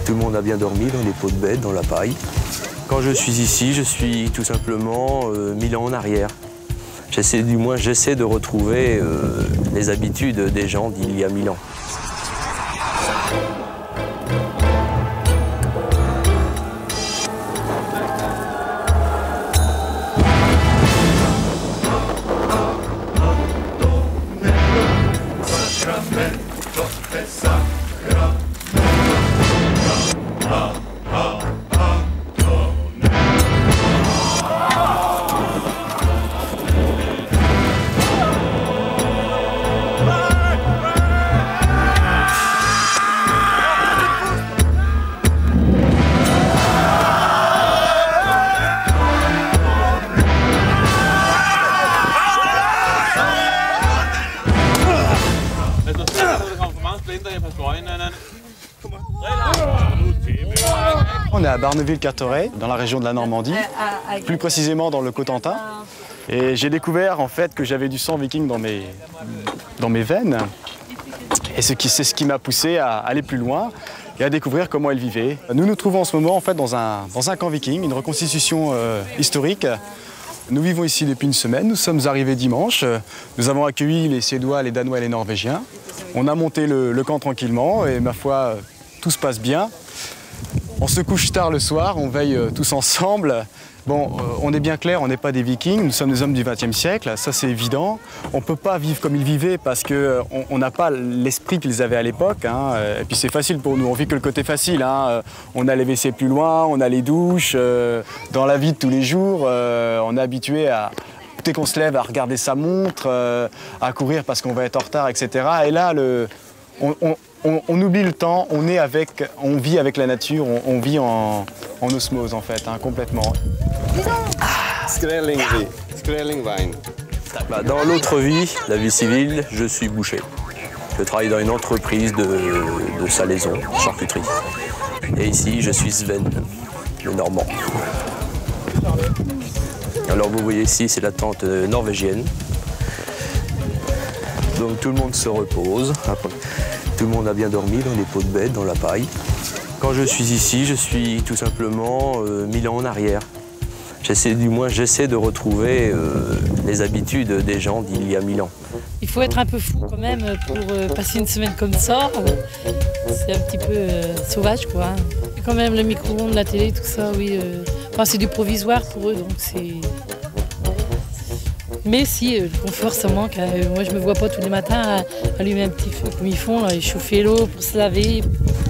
Tout le monde a bien dormi dans les pots de bête, dans la paille. Quand je suis ici, je suis tout simplement 1000 ans en arrière. J'essaie de retrouver les habitudes des gens d'il y a 1000 ans. On est à Barneville-Carteret, dans la région de la Normandie, plus précisément dans le Cotentin. Et j'ai découvert en fait que j'avais du sang viking dans mes veines. Et c'est ce qui m'a poussé à aller plus loin et à découvrir comment ils vivaient. Nous nous trouvons en ce moment en fait dans un camp viking, une reconstitution historique. Nous vivons ici depuis une semaine, nous sommes arrivés dimanche. Nous avons accueilli les Suédois, les Danois et les Norvégiens. On a monté le camp tranquillement et ma foi, tout se passe bien. On se couche tard le soir, on veille tous ensemble. Bon, on est bien clair, on n'est pas des vikings, nous sommes des hommes du XXe siècle, ça c'est évident. On ne peut pas vivre comme ils vivaient parce qu'on n'a pas l'esprit qu'ils avaient à l'époque. Hein. Et puis c'est facile pour nous, on vit que le côté facile. Hein. On a les WC plus loin, on a les douches. Dans la vie de tous les jours, on est habitué à, dès qu'on se lève, à regarder sa montre, à courir parce qu'on va être en retard, etc. Et là, on oublie le temps, on vit avec la nature, on vit en osmose en fait, hein, complètement. Dans l'autre vie, la vie civile, je suis boucher. Je travaille dans une entreprise de salaison, charcuterie. Et ici, je suis Sven, le Normand. Alors vous voyez ici, c'est la tente norvégienne. Donc tout le monde se repose. Tout le monde a bien dormi dans les pots de bête, dans la paille. Quand je suis ici, je suis tout simplement 1000 ans en arrière. J'essaie de retrouver les habitudes des gens d'il y a 1000 ans. Il faut être un peu fou quand même pour passer une semaine comme ça. C'est un petit peu sauvage quoi. Et quand même le micro-ondes, la télé, tout ça, oui. Enfin, c'est du provisoire pour eux, donc c'est... Mais si, le confort, ça manque. Hein. Moi, je me vois pas tous les matins allumer un petit feu comme ils font, là, et chauffer l'eau pour se laver.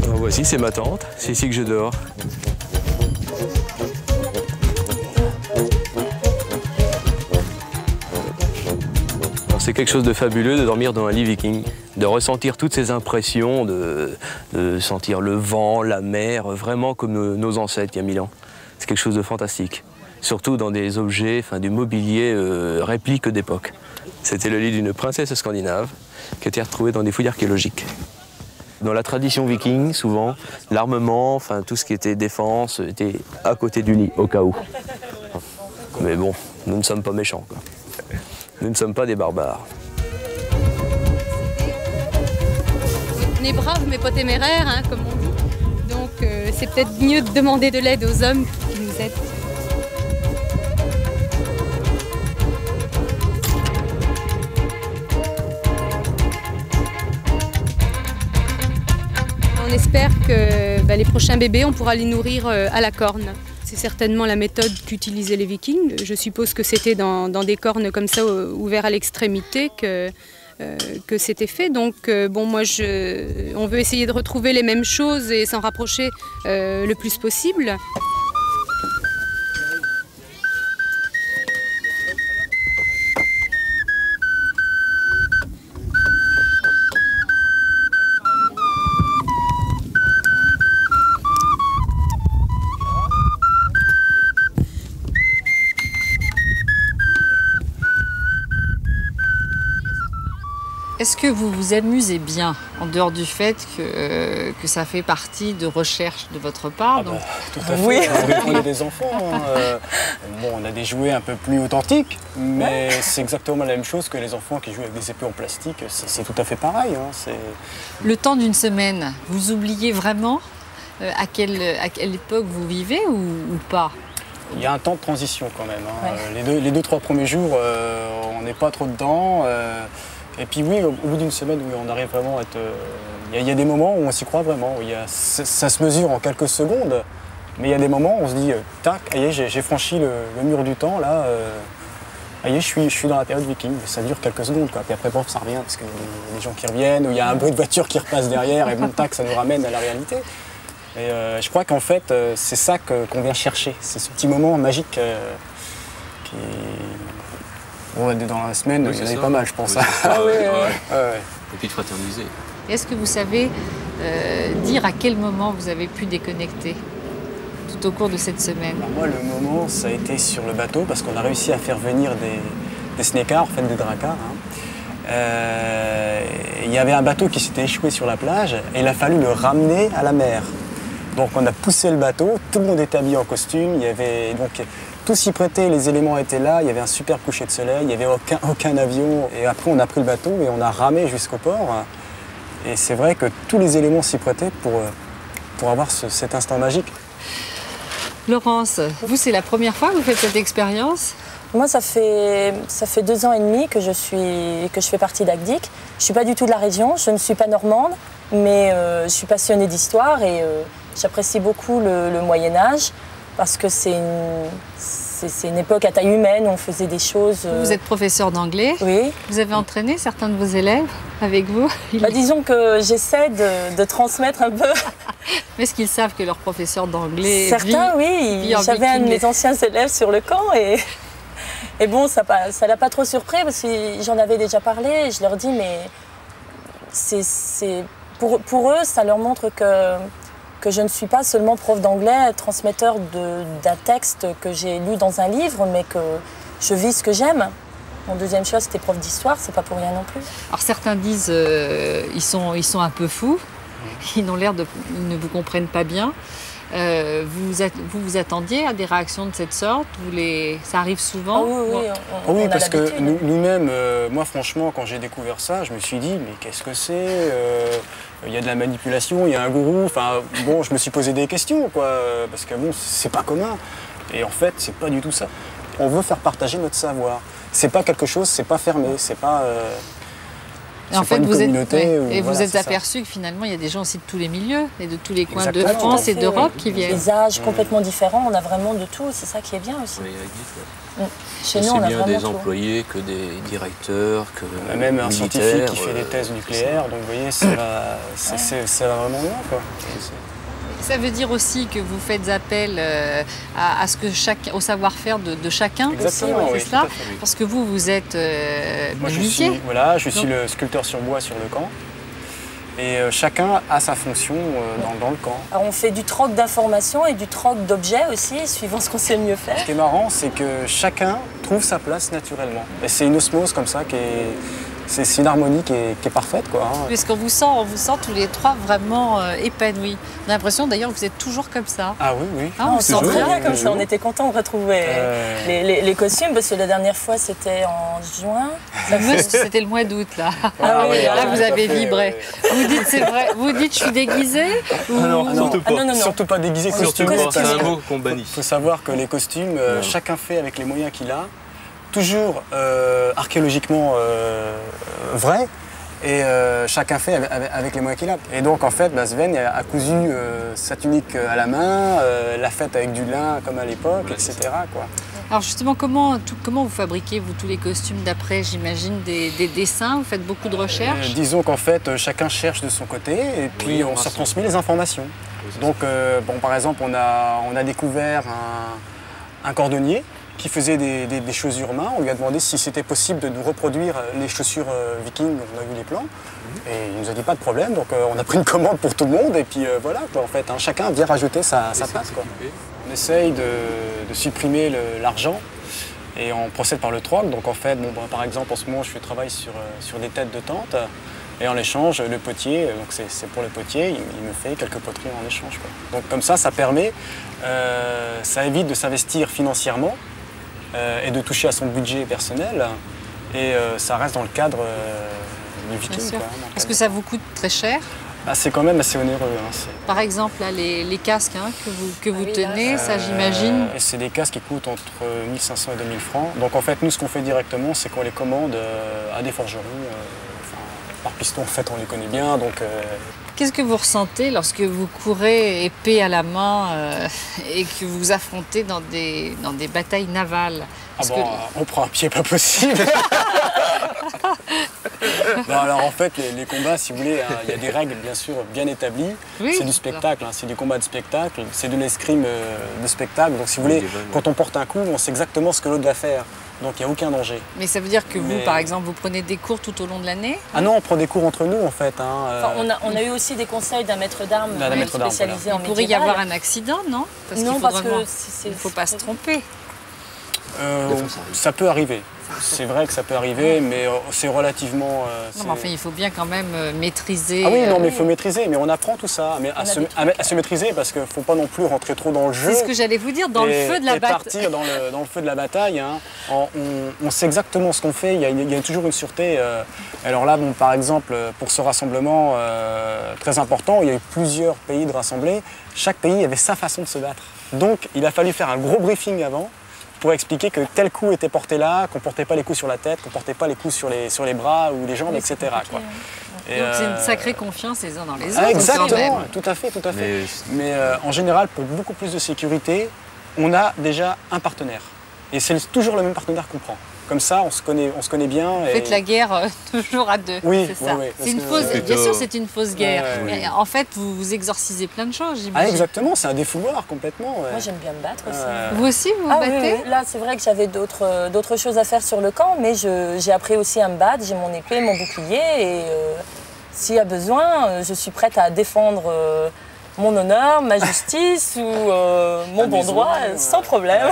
Alors, voici, c'est ma tente. C'est ici que je dors. C'est quelque chose de fabuleux de dormir dans un lit viking, de ressentir toutes ces impressions, de sentir le vent, la mer, vraiment comme nos ancêtres il y a 1000 ans. C'est quelque chose de fantastique. Surtout dans des objets, enfin, du mobilier réplique d'époque. C'était le lit d'une princesse scandinave qui a été retrouvée dans des fouilles archéologiques. Dans la tradition viking, souvent, l'armement, enfin, tout ce qui était défense, était à côté du lit, au cas où. Mais bon, nous ne sommes pas méchants, quoi. Nous ne sommes pas des barbares. On est braves mais pas téméraires, hein, comme on dit. Donc c'est peut-être mieux de demander de l'aide aux hommes qui nous aident. On espère que les prochains bébés, on pourra les nourrir à la corne. C'est certainement la méthode qu'utilisaient les Vikings. Je suppose que c'était dans des cornes comme ça, ouverts à l'extrémité, que c'était fait. Donc bon, moi, on veut essayer de retrouver les mêmes choses et s'en rapprocher le plus possible. Est-ce que vous vous amusez bien, en dehors du fait que ça fait partie de recherche de votre part donc... Tout à fait, oui. On est des enfants. Hein. Bon, on a des jouets un peu plus authentiques, mais c'est exactement la même chose que les enfants qui jouent avec des épées en plastique. C'est tout à fait pareil. Hein. Le temps d'une semaine, vous oubliez vraiment à quelle époque vous vivez ou pas? Il y a un temps de transition quand même. Hein. Ouais. Les 2-3 premiers jours, on n'est pas trop dedans. Et puis oui, au bout d'une semaine, oui, on arrive vraiment à être... Il y a des moments où on s'y croit vraiment. Ça se mesure en quelques secondes. Mais il y a des moments où on se dit, tac, j'ai franchi le mur du temps, là. Je suis dans la période viking. Ça dure quelques secondes, quoi. Puis après, bon, ça revient parce qu'il y a des gens qui reviennent, ou il y a un bruit de voiture qui repasse derrière, et bon, tac, ça nous ramène à la réalité. Et je crois qu'en fait, c'est ça qu'on vient chercher. C'est ce petit moment magique qui... Bon, dans la semaine, il y en avait pas mal, je pense. Oui, ouais. Et puis de fraterniser. Est-ce que vous savez dire à quel moment vous avez pu déconnecter tout au cours de cette semaine? Alors moi, le moment, ça a été sur le bateau, parce qu'on a réussi à faire venir des sneakers, en fait des dracars. Hein. Il y avait un bateau qui s'était échoué sur la plage, et il a fallu le ramener à la mer. Donc on a poussé le bateau, tout le monde était habillé en costume, il y avait donc tout s'y prêtait, les éléments étaient là, il y avait un super coucher de soleil, il n'y avait aucun avion. Et après on a pris le bateau et on a ramé jusqu'au port. Et c'est vrai que tous les éléments s'y prêtaient pour avoir cet instant magique. Laurence, vous c'est la première fois que vous faites cette expérience? Moi ça fait 2 ans et demi que je fais partie d'Agdic. Je ne suis pas du tout de la région, je ne suis pas normande, mais je suis passionnée d'histoire et j'apprécie beaucoup le Moyen-Âge parce que c'est une époque à taille humaine où on faisait des choses... Vous êtes professeur d'anglais. Oui. Vous avez entraîné certains de vos élèves avec vous? Disons que j'essaie de transmettre un peu. Mais est-ce qu'ils savent que leur professeur d'anglais Certains, oui. J'avais un de mes anciens élèves sur le camp et bon, ça l'a pas trop surpris parce que j'en avais déjà parlé et je leur dis mais pour eux, ça leur montre que je ne suis pas seulement prof d'anglais, transmetteur d'un texte que j'ai lu dans un livre, mais que je vis ce que j'aime. Mon deuxième choix, c'était prof d'histoire, c'est pas pour rien non plus. Alors certains disent ils sont un peu fous, ils n'ont l'air ils ne vous comprennent pas bien. Vous attendiez à des réactions de cette sorte? Ça arrive souvent? Oui, parce que nous-mêmes, moi franchement, quand j'ai découvert ça, je me suis dit, mais qu'est-ce que c'est? Il y a de la manipulation, il y a un gourou. Enfin, bon, je me suis posé des questions, quoi, parce que bon, c'est pas commun. Et en fait, c'est pas du tout ça. On veut faire partager notre savoir. C'est pas quelque chose, c'est pas fermé, c'est pas. Et en fait, vous êtes êtes aperçu que finalement, il y a des gens aussi de tous les milieux et de tous les coins de France et d'Europe qui viennent. Des âges complètement différents, on a vraiment de tout, c'est ça qui est bien aussi. Oui, chez nous, on a bien vraiment des employés que des directeurs, que on a même un scientifique qui fait des thèses nucléaires, donc vous voyez, ça va vraiment loin, quoi. Ça veut dire aussi que vous faites appel au savoir-faire de chacun. Exactement, aussi, oui, c'est cela. Oui. Parce que vous êtes Moi, menuisier. je suis le sculpteur sur bois sur le camp. Et chacun a sa fonction dans le camp. Alors, on fait du troc d'informations et du troc d'objets aussi, suivant ce qu'on sait le mieux faire. Ce qui est marrant, c'est que chacun trouve sa place naturellement. Et c'est une osmose comme ça c'est une harmonie qui est parfaite, quoi. Puisqu'on vous sent tous les trois vraiment épanouis. On a l'impression d'ailleurs que vous êtes toujours comme ça. Ah oui, oui. On se sent très bien comme ça. On était contents de retrouver les costumes parce que la dernière fois c'était en juin. C'était le mois d'août là. Ah oui, là vous avez vibré. Ouais. Vous dites c'est vrai. Vous dites je suis déguisée ou... Non, surtout pas. Non. Surtout pas déguisé costume. C'est un mot qu'on bannit. Il faut savoir que les costumes, chacun fait avec les moyens qu'il a. Toujours archéologiquement vrai, et chacun fait avec les moyens qu'il a. Et donc en fait, Sven a cousu sa tunique à la main, l'a faite avec du lin comme à l'époque, etc. quoi. Alors justement, comment vous fabriquez vous tous les costumes d'après, j'imagine, des dessins? Vous faites beaucoup de recherches? Disons qu'en fait, chacun cherche de son côté, et puis on se retransmet les informations. Donc par exemple, on a découvert un cordonnier qui faisait des chaussures main. On lui a demandé si c'était possible de nous reproduire les chaussures vikings. On a vu les plans et il nous a dit pas de problème. Donc on a pris une commande pour tout le monde et puis voilà quoi, en fait. Chacun vient rajouter sa patte, quoi. On essaye de supprimer l'argent et on procède par le troc. Donc en fait, par exemple en ce moment je travaille sur des têtes de tente et en échange le potier, donc c'est pour le potier, il me fait quelques poteries en échange, quoi. Donc comme ça permet, ça évite de s'investir financièrement et de toucher à son budget personnel. Et ça reste dans le cadre du viking. Est-ce que ça vous coûte très cher? Ah, c'est quand même assez onéreux. Hein, Par exemple, là, les casques que vous tenez, ça j'imagine. C'est des casques qui coûtent entre 1500 et 2000 francs. Donc en fait, nous, ce qu'on fait directement, c'est qu'on les commande à des forgerons. Par piston, en fait, on les connaît bien. Donc, Qu'est-ce que vous ressentez lorsque vous courez épée à la main et que vous affrontez dans des batailles navales? On prend un pied pas possible. Non, alors en fait, les combats, si vous voulez, il y a des règles bien sûr bien établies. Oui, c'est du spectacle, c'est du combat de spectacle, c'est de l'escrime de spectacle. Donc si vous voulez, quand on porte un coup, on sait exactement ce que l'autre va faire. Donc il n'y a aucun danger. Mais ça veut dire que vous, par exemple, vous prenez des cours tout au long de l'année? Ah non, on prend des cours entre nous en fait. On a eu aussi des conseils d'un maître d'armes spécialisé en médiéval. Il pourrait y avoir un accident, non? Non, parce qu'il ne faut pas se tromper. Ça peut arriver. C'est vrai que ça peut arriver, mais c'est relativement... non, mais enfin, il faut bien quand même maîtriser... Ah oui, non, mais il faut maîtriser, mais on apprend tout ça, mais à se maîtriser, parce qu'il ne faut pas non plus rentrer trop dans le jeu. C'est ce que j'allais vous dire, dans le feu de la bataille. Partir dans le feu de la bataille, hein. On sait exactement ce qu'on fait, il y a toujours une sûreté. Alors là, bon, par exemple, pour ce rassemblement très important, il y a eu plusieurs pays de rassemblés, chaque pays avait sa façon de se battre. Donc, il a fallu faire un gros briefing avant, pour expliquer que tel coup était porté là, qu'on ne portait pas les coups sur la tête, qu'on ne portait pas les coups sur les bras ou les jambes, etc. Quoi. Et donc c'est une sacrée confiance les uns dans les autres. Exactement, tout à fait. Mais en général, pour beaucoup plus de sécurité, on a déjà un partenaire. Et c'est toujours le même partenaire qu'on prend. Comme ça, on se connaît bien. Vous faites la guerre toujours à deux. Oui, c'est ça. Oui, bien sûr, c'est une fausse guerre. Mais en fait, vous exorcisez plein de choses, j'imagine. Ah, exactement, c'est un défouloir complètement. Moi, j'aime bien me battre aussi. Vous aussi, vous vous battez? Oui. Là, c'est vrai que j'avais d'autres choses à faire sur le camp, mais j'ai appris aussi à me battre. J'ai mon épée, mon bouclier, et s'il y a besoin, je suis prête à défendre mon honneur, ma justice ou mon bon droit, sans problème.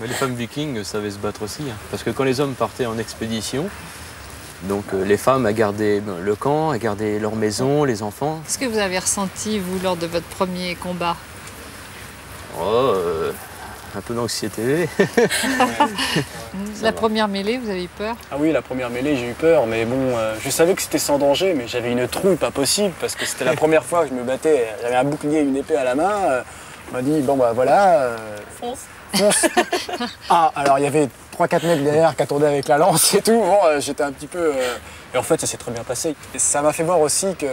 Mais les femmes vikings savaient se battre aussi, hein, parce que quand les hommes partaient en expédition, donc les femmes gardaient le camp, gardaient leur maison, les enfants. Qu'est-ce que vous avez ressenti, vous, lors de votre premier combat? Un peu d'anxiété. La première mêlée, vous avez eu peur? Ah oui, la première mêlée, j'ai eu peur, mais bon, je savais que c'était sans danger, mais j'avais une trouille pas possible, parce que c'était la première fois que je me battais. J'avais un bouclier et une épée à la main. On m'a dit, bon bah voilà... Fonce. Ah, alors il y avait 3-4 mecs derrière qui attendaient avec la lance et tout. Bon, j'étais un petit peu... Et en fait, ça s'est très bien passé. Et ça m'a fait voir aussi que...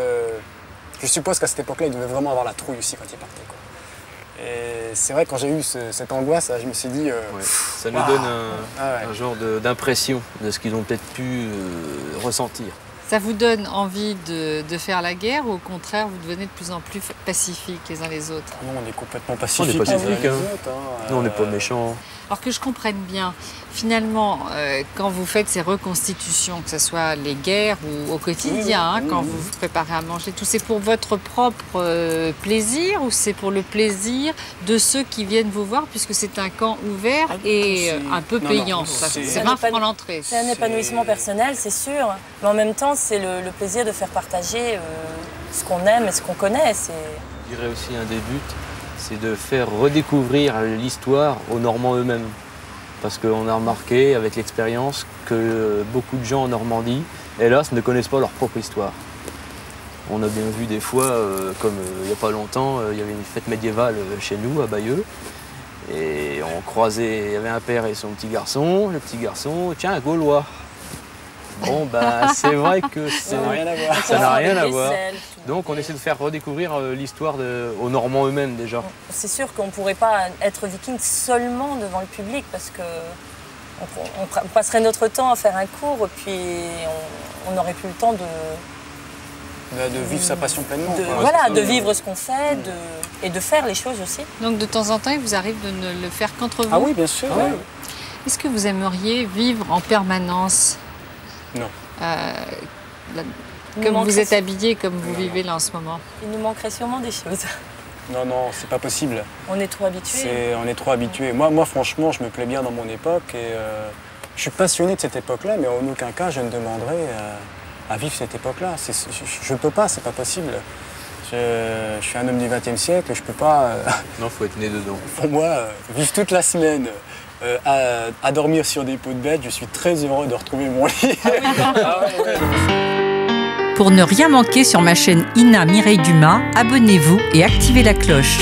Je suppose qu'à cette époque-là, il devait vraiment avoir la trouille aussi quand il partait, quoi. Et c'est vrai, quand j'ai eu cette angoisse, je me suis dit... ça nous donne un genre d'impression de ce qu'ils ont peut-être pu ressentir. Ça vous donne envie de faire la guerre ou au contraire, vous devenez de plus en plus pacifiques les uns les autres? Non, on est complètement pacifiques. On est pacifiques, nous, on n'est pas méchants. Alors que je comprenne bien, finalement, quand vous faites ces reconstitutions, que ce soit les guerres ou au quotidien, quand vous vous préparez à manger, tout c'est pour votre propre plaisir ou c'est pour le plaisir de ceux qui viennent vous voir, puisque c'est un camp ouvert et un peu payant? C'est 20 francs l'entrée. C'est un épanouissement personnel, c'est sûr, mais en même temps, c'est le plaisir de faire partager ce qu'on aime et ce qu'on connaît. Je dirais aussi un des buts, c'est de faire redécouvrir l'histoire aux Normands eux-mêmes. Parce qu'on a remarqué avec l'expérience que beaucoup de gens en Normandie, hélas, ne connaissent pas leur propre histoire. On a bien vu des fois, comme il n'y a pas longtemps, il y avait une fête médiévale chez nous, à Bayeux. Et on croisait, il y avait un père et son petit garçon. Le petit garçon, tiens, un Gaulois. Bon, ben, c'est vrai que ça n'a rien à voir. Donc, on essaie de faire redécouvrir l'histoire aux Normands eux-mêmes, déjà. C'est sûr qu'on ne pourrait pas être viking seulement devant le public, parce qu'on passerait notre temps à faire un cours, et puis on n'aurait plus le temps de vivre sa passion pleinement. De vivre ce qu'on fait et de faire les choses aussi. Donc, de temps en temps, il vous arrive de ne le faire qu'entre vous? Ah oui, bien sûr. Oui. Est-ce que vous aimeriez vivre en permanence? Non. Comme vous êtes habillé, comme vous vivez là en ce moment? Il nous manquerait sûrement des choses. Non, c'est pas possible. On est trop habitués. On est trop habitués. Moi, franchement, je me plais bien dans mon époque et je suis passionné de cette époque-là, mais en aucun cas, je ne demanderais à vivre cette époque-là. Je ne peux pas, c'est pas possible. Je suis un homme du XXe siècle, je peux pas... Non, faut être né dedans. Pour moi, vivre toute la semaine à dormir sur des peaux de bête, je suis très heureux de retrouver mon lit. Pour ne rien manquer sur ma chaîne Ina Mireille Dumas, abonnez-vous et activez la cloche.